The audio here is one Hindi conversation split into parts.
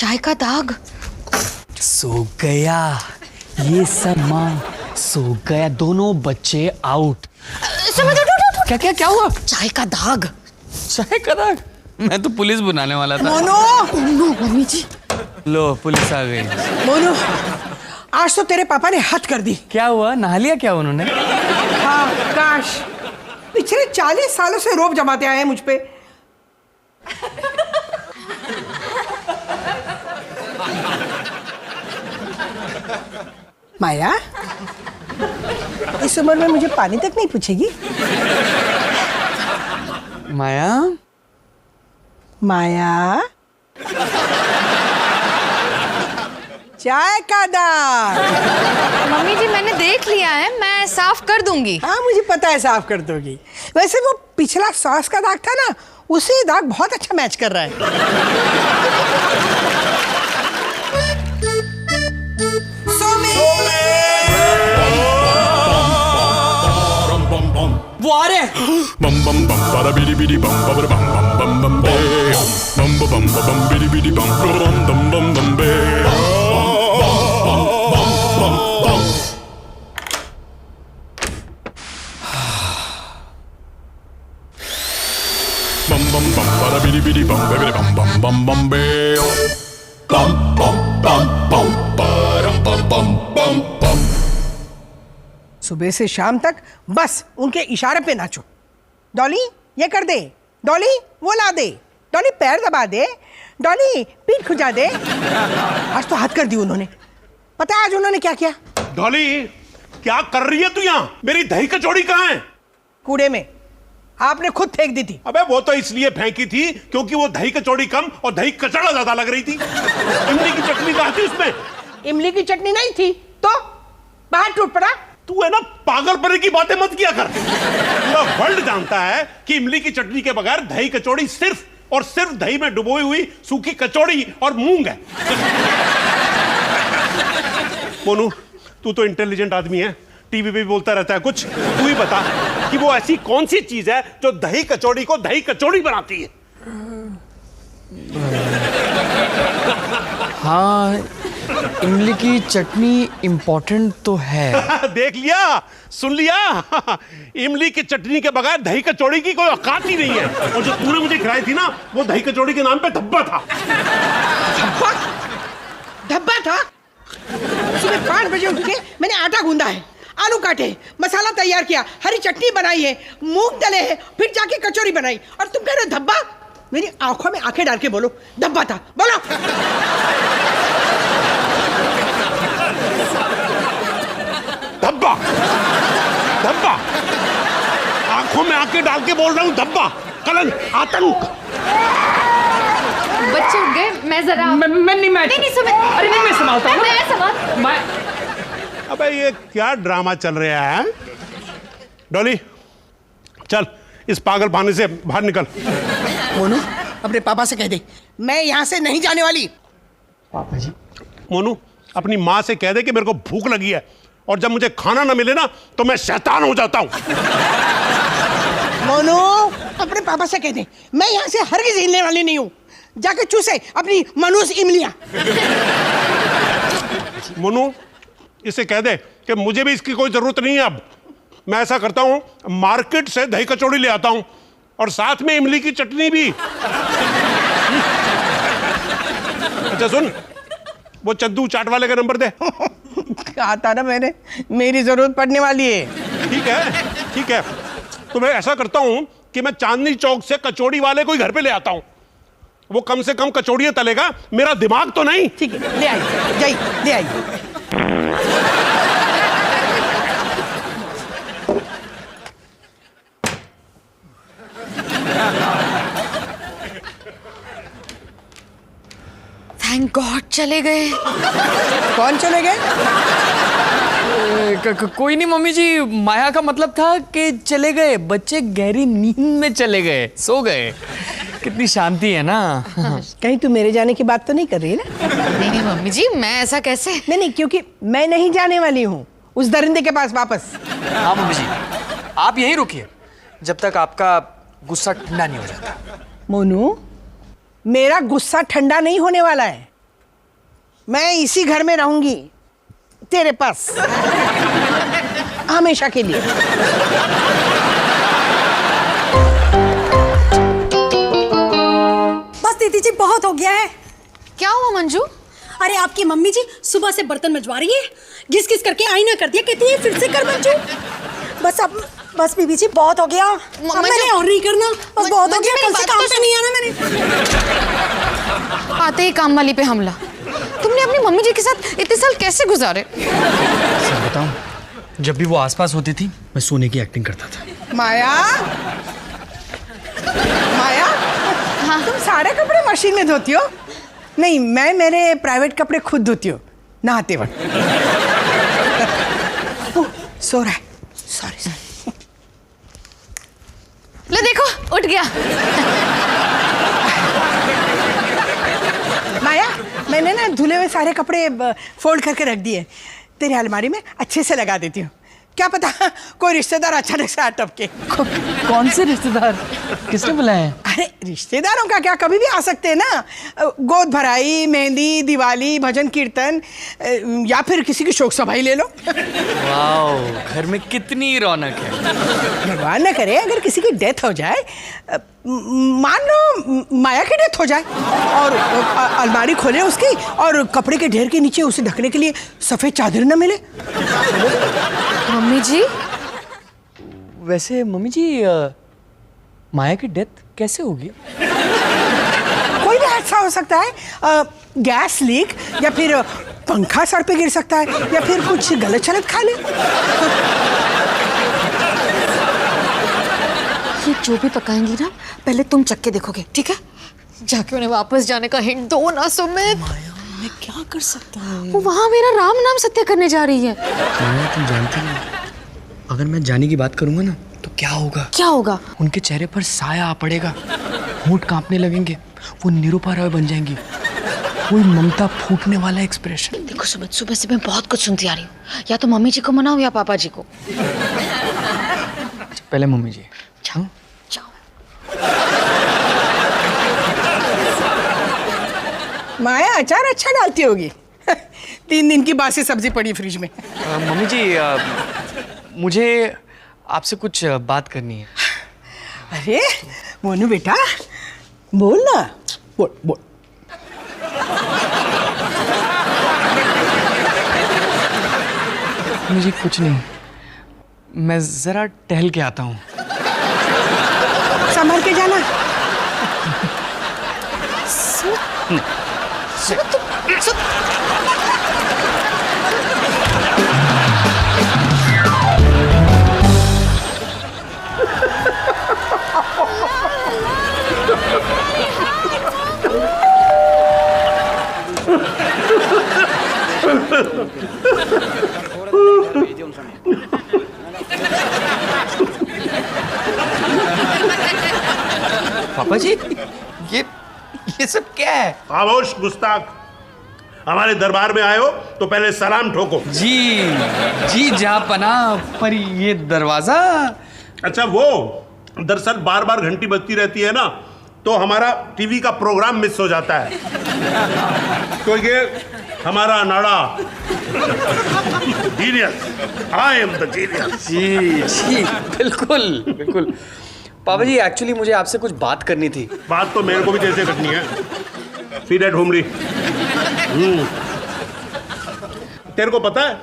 चाय का दाग। सो गया ये समा, सो गया। दोनों बच्चे आउट। क्या क्या क्या हुआ? चाय का दाग। चाय का दाग? मैं तो पुलिस बुलाने वाला था। मोनू, मम्मी जी। लो पुलिस आ गई। मोनू, आज तो तेरे पापा ने हद कर दी। क्या हुआ? नहा लिया क्या उन्होंने? हाँ, काश। पिछले 40 सालों से रोब जमाते आए हैं मुझ पे। माया, इस उम्र में मुझे पानी तक नहीं पूछेगी? माया, माया, चाय का दाग। मम्मी जी मैंने देख लिया है, मैं साफ कर दूंगी। हाँ मुझे पता है साफ कर दोगी। वैसे वो पिछला सॉस का दाग था ना, उसी दाग बहुत अच्छा मैच कर रहा है। वो आ रहे। bum bum bum bada bidi bidi bum bum bum bum bum bum bum bum bum bum bidi bidi bum bum bum bum bum bum bum bum bada bidi bidi bum bidi bum bum bum bum bum bum bum bum bum bum bum। सुबह से शाम तक बस उनके इशारे पे नाचो। डॉली ये कर दे, डॉली वो ला दे, डॉली पैर दबा दे, डॉली पीठ खुजा दे। आज तो हद कर दी उन्होंने। पता है आज उन्होंने क्या किया? डॉली क्या कर रही है तू यहाँ? मेरी दही कचौड़ी कहाँ है? कूड़े में। आपने खुद फेंक दी थी। अबे वो तो इसलिए फेंकी थी क्योंकि वो दही कचौड़ी कम और दही कचड़ा ज्यादा लग रही थी। इमली की चटनी कहाँ थी उसमें? इमली की चटनी नहीं थी तो बाहर टूट पड़ा। तू है ना पागलपने की बातें मत किया कर। पूरा वर्ल्ड जानता है कि इमली की चटनी के बगैर दही कचौड़ी सिर्फ और सिर्फ दही में डुबोई हुई सूखी कचौड़ी और मूंग है। मोनू तू तो इंटेलिजेंट आदमी है, टीवी पे भी बोलता रहता है कुछ। तू ही बता कि वो ऐसी कौन सी चीज है जो दही कचौड़ी को दही कचौड़ी बनाती है? हाँ, इमली की चटनी इम्पोर्टेंट तो है। देख लिया, सुन लिया। इमली की चटनी के बगैर दही कचौड़ी की कोई औकात ही नहीं है। और जो तूने मुझे खिलाई थी ना, वो दही कचौड़ी के नाम पे धब्बा था। धब्बा? धब्बा था? सुबह 5 बजे उठ के मैंने आटा गूंदा है, आलू काटे, मसाला तैयार किया, हरी चटनी बनाई है, मूंग तले हैं, फिर जाके कचौरी बनाई, और तुम कह रहे हो धब्बा? मेरी आंखों में आंखें डाल के बोलो, धब्बा था। बोलो। धब्बा, धब्बा, आंखों में आंखें डाल के बोल रहा हूँ धब्बा, कलंक, आतंक। बच्चे उठ गए, मैं जरा नहीं सुमित। अरे नहीं, मैं संभालता हूँ। मैं संभाल। अबे ये क्या ड्रामा चल रहा है? डॉली चल इस पागल पानी से बाहर निकल। मोनू अपने पापा से कह दे मैं यहाँ से नहीं जाने वाली। पापा जी। मोनू अपनी माँ से कह दे कि मेरे को भूख लगी है और जब मुझे खाना ना मिले ना तो मैं शैतान हो जाता हूँ। मोनू अपने पापा से कह दे मैं यहाँ से हरगिज़ हिलने वाली नहीं हूँ। जाके चूसे अपनी मनूस इमलियाँ। मोनू इसे कह दे कि मुझे भी इसकी कोई जरूरत नहीं है। अब मैं ऐसा करता हूँ, मार्केट से दही कचौड़ी ले आता हूँ और साथ में इमली की चटनी भी। अच्छा सुन, वो चद्दू चाट वाले का नंबर दे। कहा था ना मैंने, मेरी जरूरत पड़ने वाली है। ठीक है, ठीक है, तो मैं ऐसा करता हूँ कि मैं चांदनी चौक से कचौड़ी वाले को ही घर पे ले आता हूँ। वो कम से कम कचौड़ियाँ तलेगा, मेरा दिमाग तो नहीं। ठीक है, ले आई, जाइए, ले आई। थैंक गॉड चले गए। कौन चले गए? कोई नहीं मम्मी जी, माया का मतलब था कि चले गए, बच्चे गहरी नींद में चले गए, सो गए। कितनी शांति है ना। कहीं तू मेरे जाने की बात तो नहीं कर रही है ना? नहीं नहीं मम्मी जी, मैं ऐसा कैसे? नहीं, क्योंकि मैं नहीं जाने वाली हूँ उस दरिंदे के पास वापस। हाँ मम्मी जी, आप यहीं रुकिए जब तक आपका गुस्सा ठंडा नहीं हो जाता। मोनू, मेरा गुस्सा ठंडा नहीं होने वाला है। मैं इसी घर में रहूंगी तेरे पास हमेशा के लिए। बस दीदी जी बहुत हो गया है। क्या हुआ मंजू? अरे आपकी मम्मी जी सुबह से बर्तन मजवा रही है, घिस घिस करके आईना कर दिया, कहती है फिर से कर मंजू। बस बीबी जी बहुत हो गया, अब मैंने और नहीं करना, बस बहुत हो गया, कल से काम पे नहीं आना मैंने। आते ही काम वाली पे हमला। तुमने अपनी मम्मी जी के साथ इतने साल कैसे गुजारे? सर बताऊं, जब भी वो आसपास होती थी मैं सोने की एक्टिंग करता था। माया, माया, हाँ तुम सारे कपड़े मशीन में धोती हो? नहीं, मैं मेरे प्राइवेट कपड़े खुद धोती हूँ नहाते वक्त। सो रहा है, सॉरी। ले देखो उठ गया। माया, मैंने ना धुले हुए सारे कपड़े फोल्ड करके रख दिए, तेरी अलमारी में अच्छे से लगा देती हूँ। क्या पता कोई रिश्तेदार अचानक से आ टपके। कौन से रिश्तेदार? किसने बुलाया? अरे रिश्तेदारों का क्या, कभी भी आ सकते हैं ना। गोद भराई, मेहंदी, दिवाली, भजन कीर्तन, या फिर किसी की शोक सभा ही ले लो। वाह, घर में कितनी रौनक है। भगवान न करे अगर किसी की डेथ हो जाए, मान लो माया की डेथ हो जाए, और अलमारी खोले उसकी और कपड़े के ढेर के नीचे उसे ढकने के लिए सफेद चादर न मिले। मम्मी जी, वैसे मम्मी जी, माया की डेथ कैसे होगी? कोई भी हादसा हो सकता है, गैस लीक, या फिर पंखा सर पे गिर सकता है, या फिर कुछ गलत चलत खा ले। ये जो भी पकाएंगी ना, पहले तुम चख के देखोगे, ठीक है? जाके उन्हें वापस जाने का हिंट दो ना सुमित। मैं क्या कर सकता हूँ? वो वहाँ मेरा राम नाम सत्य करने जा रही है। माया, तुम जानती नहीं, अगर मैं जाने की बात करूंगा ना तो क्या होगा? क्या होगा? उनके चेहरे पर साया आ पड़ेगा, होंठ कांपने लगेंगे, वो निरूपा रॉय बन जाएंगी, कोई ममता फूटने वाला एक्सप्रेशन। देखो सुमित, सुबह से मैं बहुत कुछ सुनती आ रही हूँ, या तो मम्मी जी को मनाओ या पापा जी को। पहले मम्मी जी। जाओ जाओ। माया अचार अच्छा डालती होगी। 3 दिन की बासी सब्जी पड़ी फ्रिज में। मम्मी जी, मुझे आपसे कुछ बात करनी है। अरे मोनू बेटा, बोल ना, बोल बोल। मुझे कुछ नहीं, मैं जरा टहल के आता हूँ। संभल के जाना। पापा जी, ये सब क्या है? खामोश गुस्ताख, हमारे दरबार में आए हो तो पहले सलाम ठोको। जी जहाँ पना, पर ये दरवाजा। अच्छा, वो दरअसल बार बार घंटी बजती रहती है ना, तो हमारा टीवी का प्रोग्राम मिस हो जाता है। तो ये हमारा नाड़ा genius, I am the genius. जी बिल्कुल बिल्कुल। पापा जी, एक्चुअली मुझे आपसे कुछ बात करनी थी। बात तो मेरे को भी जैसे करनी है। Feed at homely. तेरे को पता है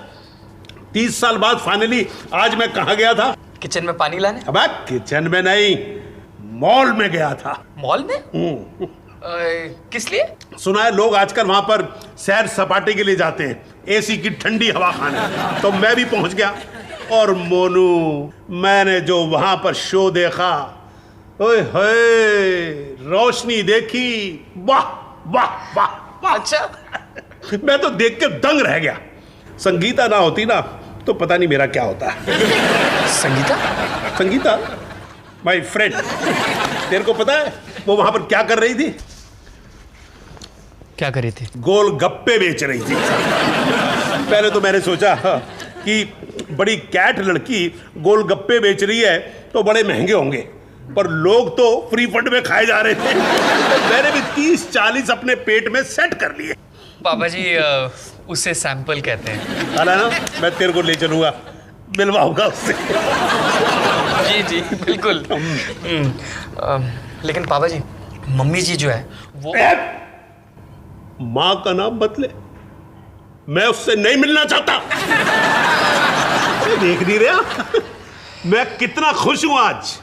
30 साल बाद फाइनली आज मैं कहाँ गया था? किचन में पानी लाने? अब किचन में नहीं, मॉल में गया था। मॉल में? किस लिए? सुना है लोग आजकल वहां पर सैर सपाटे के लिए जाते हैं, एसी की ठंडी हवा खाने। तो मैं भी पहुंच गया, और मोनू, मैंने जो वहां पर शो देखा, ओए होए, रोशनी देखी, वाह वाह वाह वाह। अच्छा। मैं तो देख के दंग रह गया। संगीता ना होती ना तो पता नहीं मेरा क्या होता। संगीता? संगीता माय फ्रेंड, तेरे को पता है वो वहां पर क्या कर रही थी? क्या कर रही थी? गोल गप्पे बेच रही थी। पहले तो मैंने सोचा कि बड़ी कैट लड़की गोल गप्पे बेच रही है तो बड़े महंगे होंगे, पर लोग तो फ्री फंड में खाए जा रहे थे। मैंने भी 30-40 अपने पेट में सेट कर लिए। पापा जी उसे सैंपल कहते हैं। अरे ना, मैं तेरे को ले चलूंगा, मिलवाऊंगा उससे। जी जी बिल्कुल। लेकिन पापा जी मम्मी जी जो है वो माँ का नाम बदले, मैं उससे नहीं मिलना चाहता। देख नहीं रहा मैं कितना खुश हूं आज।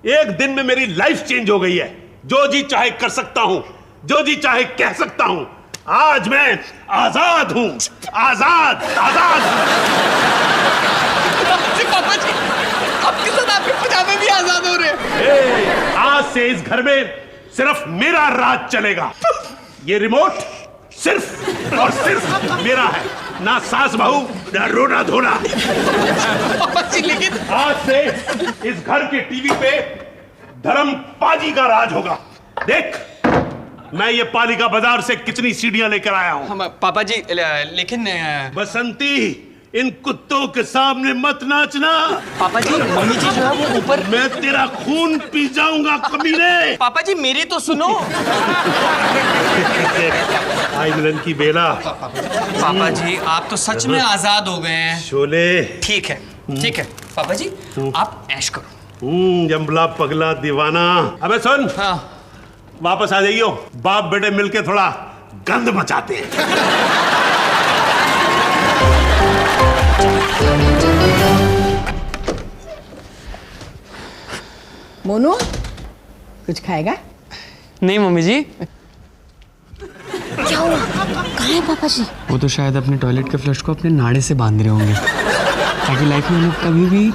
एक दिन में मेरी लाइफ चेंज हो गई है। जो जी चाहे कर सकता हूं, जो जी चाहे कह सकता हूं। आज मैं आजाद हूं, आजाद आजाद। पापा जी आपके साथ आपके पजामे भी आजाद हो रहे हैं। आज से इस घर में सिर्फ मेरा राज चलेगा। ये रिमोट सिर्फ और सिर्फ मेरा है, ना सास बहू ना रोना धोना। लेकिन आज से इस घर के टीवी पे धर्मपाजी का राज होगा। देख, मैं ये पालिका बाजार से कितनी सीढ़ियां लेकर आया हूं। हम पापा जी लेकिन बसंती, इन कुत्तों के सामने मत नाचना। पापा जी मम्मी जी जो है वो ऊपर। मैं तेरा खून पी जाऊंगा कमीने। पापा जी मेरी तो सुनो। आई मिलन की बेला। पापा जी आप तो सच में आजाद हो गए हैं। शोले। ठीक है पापा जी आप ऐश करो। जंबला पगला दीवाना। अबे सुन, हाँ वापस आ जाइयो, बाप बेटे मिलके थोड़ा गंद मचाते हैं। मोनू, कुछ खाएगा? नहीं मम्मी जी। क्या हुआ? कहाँ है पापा जी? वो तो शायद अपने टॉयलेट के फ्लश को अपने नाड़े से बांध रहे होंगे ताकि लाइफ में उन्हें कभी भी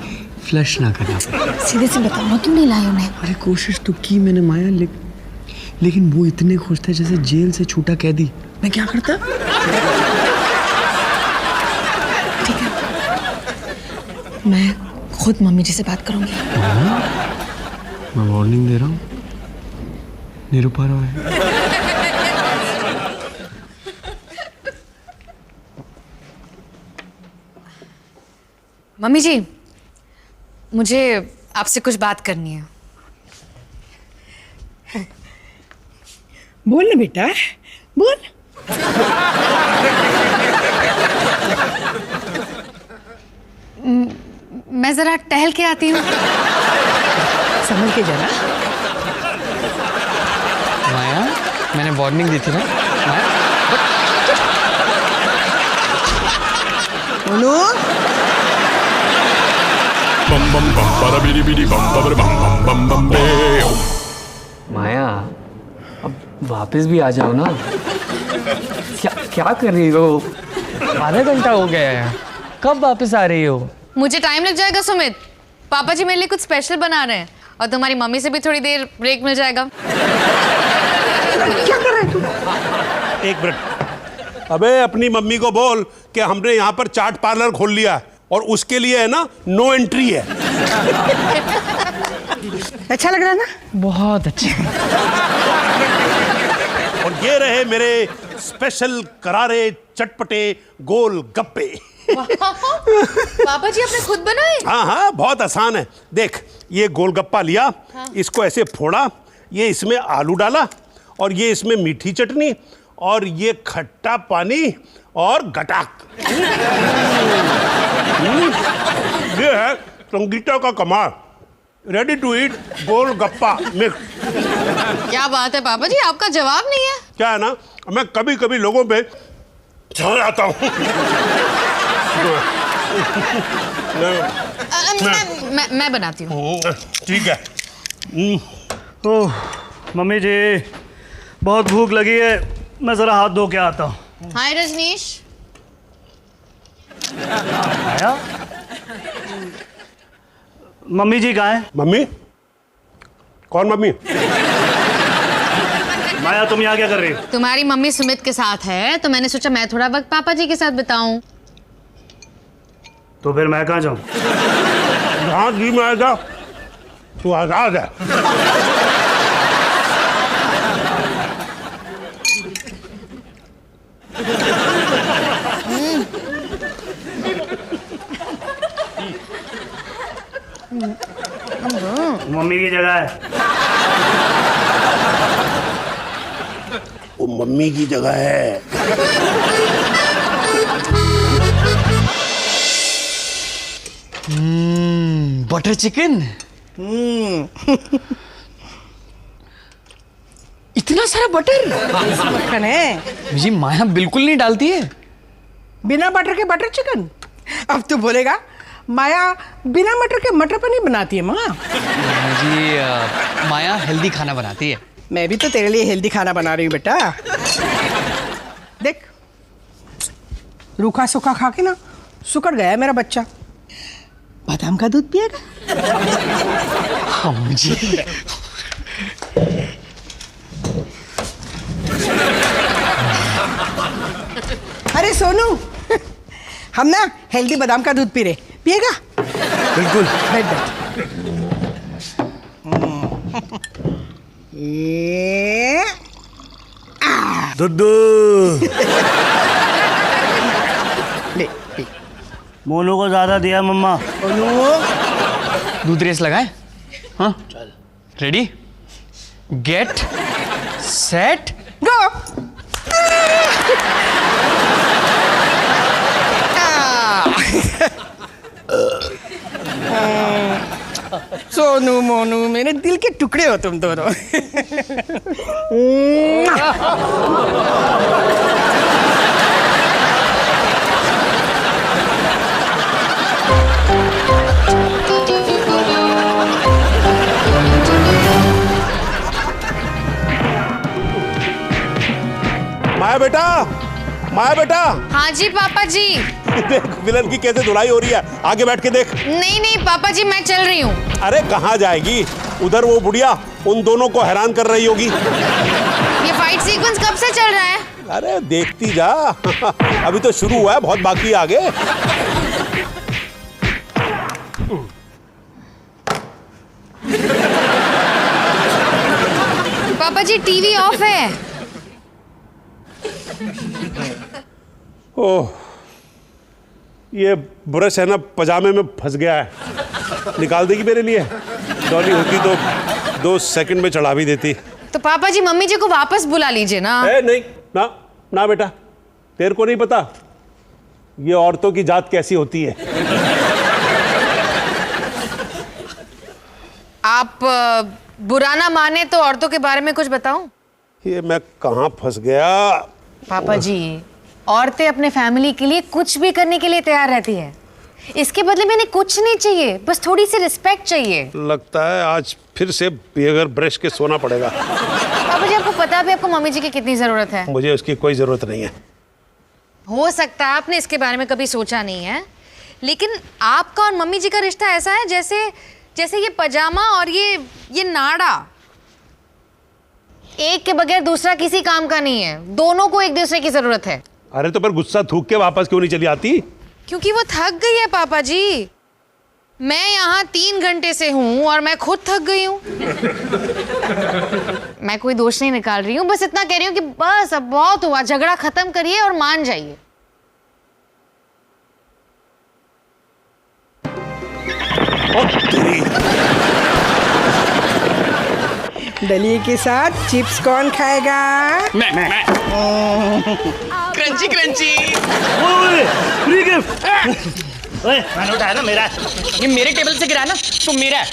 फ्लश ना करना पड़े। सीधे से बताओ ना, क्यों नहीं लाए उन्हें? अरे कोशिश तो की मैंने माया, लेकिन वो इतने खुश थे जैसे जेल से छूटा कैदी। मैं क्या करता? ठीक है, मैं खुद मम्मी जी से बात करूंगी। मैं वार्निंग दे रहा हूँ, निरुपा रॉय। मम्मी जी, मुझे आपसे कुछ बात करनी है। बोल ना बेटा, बोल। मैं जरा टहल के आती हूँ। संभल के जरा। माया मैंने वार्निंग दी थी ना। Monu, bum bum bum bara bidi bidi bum bum bum bum bum bum bam. माया अब वापस भी आ जाओ ना। क्या कर रही हो? आधा घंटा हो गया है, कब वापस आ रही हो? मुझे टाइम लग जाएगा सुमित। पापा जी मेरे लिए कुछ स्पेशल बना रहे हैं और तुम्हारी मम्मी से भी थोड़ी देर ब्रेक मिल जाएगा। क्या कर रहे तू? एक मिनट। अबे अपनी मम्मी को बोल कि हमने यहाँ पर चाट पार्लर खोल लिया है और उसके लिए है ना नो एंट्री है। अच्छा लग रहा है ना? बहुत अच्छा। और ये रहे मेरे स्पेशल करारे चटपटे गोल गप्पे। पापा जी आपने खुद बनाए? हाँ हाँ, बहुत आसान है। देख, ये गोलगप्पा लिया, इसको ऐसे फोड़ा, ये इसमें आलू डाला और ये इसमें मीठी चटनी और ये खट्टा पानी और गटाक। ये है संगीता का कमाल। Ready to eat golgappa mix. क्या बात है पापा जी, आपका जवाब नहीं है। क्या है ना, मैं कभी कभी लोगों पे चढ़ जाता हूँ। मैं बनाती हूँ। ठीक है। ओह मम्मी जी, बहुत भूख लगी है, मैं ज़रा हाथ धो के आता हूँ। हाय रजनीश। आया? मम्मी जी कहाँ हैं? मम्मी? कौन मम्मी? माया तुम यहाँ क्या कर रही हो? तुम्हारी मम्मी सुमित के साथ है तो मैंने सोचा मैं थोड़ा वक्त पापा जी के साथ बिताऊं। तो फिर मैं कहाँ जाऊँ? जहाँ जी में आएगा तू आजाद है। मम्मी की जगह है। ओ मम्मी की जगह है। Butter chicken. इतना सारा बटर। मक्खन है। जी माया बिल्कुल नहीं डालती है। बिना बटर के बटर चिकन? अब तू बोलेगा माया बिना मटर के मटर पनीर बनाती है माँ। जी माया हेल्दी खाना बनाती है। मैं भी तो तेरे लिए हेल्दी खाना बना रही हूँ बेटा। देख रूखा सूखा खा के ना सुकड़ गया है मेरा बच्चा। बादाम का दूध पिएगा? हाँ जी। अरे सोनू हम ना हेल्दी बादाम का दूध पी रहे, पिएगा? बिल्कुल। बैठ बैठ। ये दुद्धू। ले पी। मोनू को ज्यादा दिया मम्मा। सोनू दूध रेस लगाए? हाँ ready get set go. Sonu Monu मेरे दिल के टुकड़े हो तुम दोनों। माया बेटा, माया बेटा। हाँ जी पापा जी। देख विलन की कैसे धुलाई हो रही है, आगे बैठ के देख। नहीं नहीं पापा जी मैं चल रही हूँ। अरे कहाँ जाएगी, उधर वो बुढ़िया उन दोनों को हैरान कर रही होगी। ये फाइट सीक्वेंस कब से चल रहा है? अरे देखती जा। अभी तो शुरू हुआ है, बहुत बाकी है आगे। पापा जी टीवी ऑफ है। ओह ये ब्रश है ना पजामे में फंस गया है, निकाल देगी मेरे लिए? डॉली होती तो 2 सेकंड में चढ़ा भी देती। तो पापा जी मम्मी जी को वापस बुला लीजिए ना। नहीं ना ना बेटा, तेरे को नहीं पता ये औरतों की जात कैसी होती है। आप बुरा ना माने तो औरतों के बारे में कुछ बताऊं? ये मैं कहाँ फंस गया? पापा जी औरतें अपने फैमिली के लिए कुछ भी करने के लिए तैयार रहती है। इसके बदले में इन्हें कुछ नहीं चाहिए, बस थोड़ी सी रिस्पेक्ट चाहिए। लगता है आज फिर से बगैर ब्रश के सोना पड़ेगा। पापा जी आपको पता भी आपको मम्मी जी की कितनी जरूरत है। मुझे उसकी कोई जरूरत नहीं है। हो सकता है आपने इसके बारे में कभी सोचा नहीं है, लेकिन आपका और मम्मी जी का रिश्ता ऐसा है जैसे जैसे ये पजामा और ये नाड़ा, एक के बगैर दूसरा किसी काम का नहीं है। दोनों को एक दूसरे की जरूरत है। अरे तो पर गुस्सा थूक के वापस क्यों नहीं चली आती? क्योंकि वो थक गई है पापा जी। मैं यहाँ 3 घंटे से हूँ और मैं खुद थक गई हूँ। मैं कोई दोष नहीं निकाल रही हूँ, बस इतना कह रही हूँ कि बस अब बहुत हुआ, झगड़ा खत्म करिए और मान जाइए। दलिए के साथ चिप्स कौन खाएगा? मैं क्रंची क्रंची। ओए फ्री गिफ्ट। ओए मैंने उठाया ना, मेरा है। ये मेरे टेबल से गिरा ना तो मेरा है।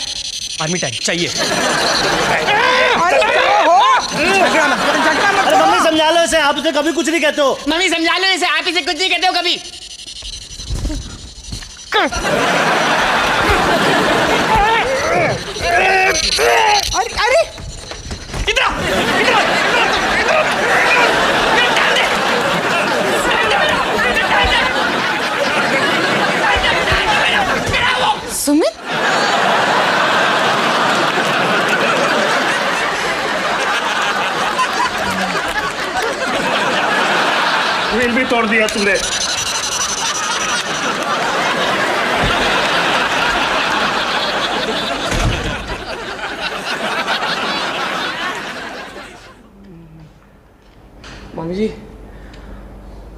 आर्मी टाइम चाहिए। अरे क्या हो? झगड़ा मत अरे करो। मम्मी समझा लो इसे, आप इसे कभी कुछ नहीं कहते हो। मम्मी समझा लो इसे, आप इसे कुछ नहीं कहते हो कभी। अरे अरे सुमित व्हील भी तोड़ दिया तुमने। मम्मी जी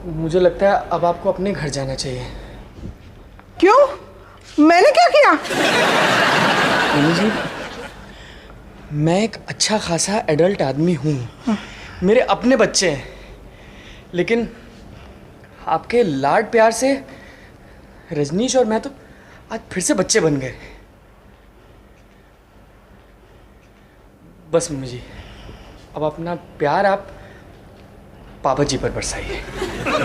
मुझे लगता है अब आपको अपने घर जाना चाहिए। क्यों? मैंने क्या किया? मम्मी जी मैं एक अच्छा खासा एडल्ट आदमी हूँ, मेरे अपने बच्चे हैं, लेकिन आपके लाड प्यार से रजनीश और मैं तो आज फिर से बच्चे बन गए। बस मम्मी जी, अब अपना प्यार आप पापा जी पर बरसाइए।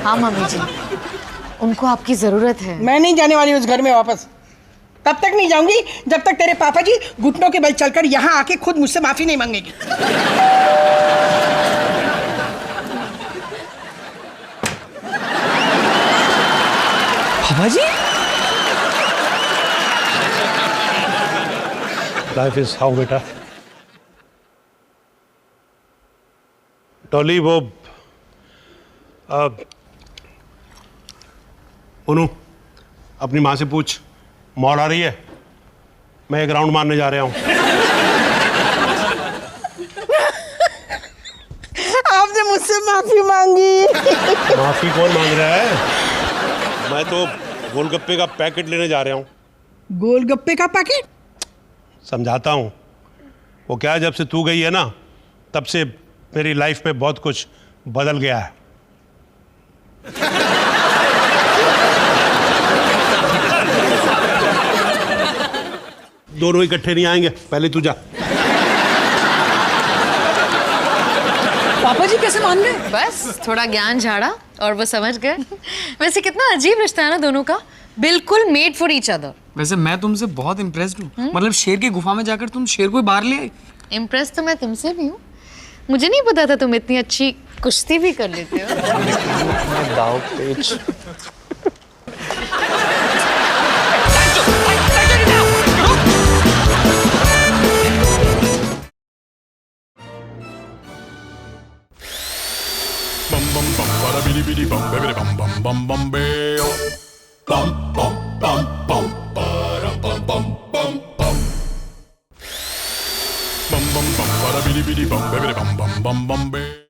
हाँ मम्मी जी, उनको आपकी जरूरत है। मैं नहीं जाने वाली उस घर में वापस। तब तक नहीं जाऊंगी जब तक तेरे पापा जी घुटनों के बल चलकर यहाँ आके खुद मुझसे माफी नहीं मांगेगी। पापा जी, लाइफ इज हाउ बेटा। टॉली वो उनु अपनी माँ से पूछ, मॉल आ रही है, मैं एक राउंड मारने जा रहा हूँ। आपने मुझसे माफी मांगी। माफी कौन मांग रहा है? मैं तो गोलगप्पे का पैकेट लेने जा रहा हूँ। गोलगप्पे का पैकेट? समझाता हूँ। वो क्या है, जब से तू गई है ना, तब से मेरी लाइफ में बहुत कुछ बदल गया है। दोनों इकट्ठे नहीं आएंगे, पहले तू जा। पापा जी कैसे मान गए? बस थोड़ा ज्ञान झाड़ा और वो समझ गए। वैसे कितना अजीब रिश्ता है ना दोनों का, बिल्कुल मेड फॉर ईच अदर। वैसे मैं तुमसे बहुत इम्प्रेस्ड हूँ। मतलब शेर की गुफा में जाकर तुम शेर को ही बाहर ले आई। इम्प्रेस तो मैं तुमसे भी हूँ। मुझे नहीं पता था तुम इतनी अच्छी कुश्ती भी कर लेते हो। दाव पेच। Bum bum bum bada bidi bidi bum baby bum bum bum bum beo. Bum bum bum bum bada bum bum bum bum. Bum bum bum bada bidi bidi bum baby bum bum bum bum beo.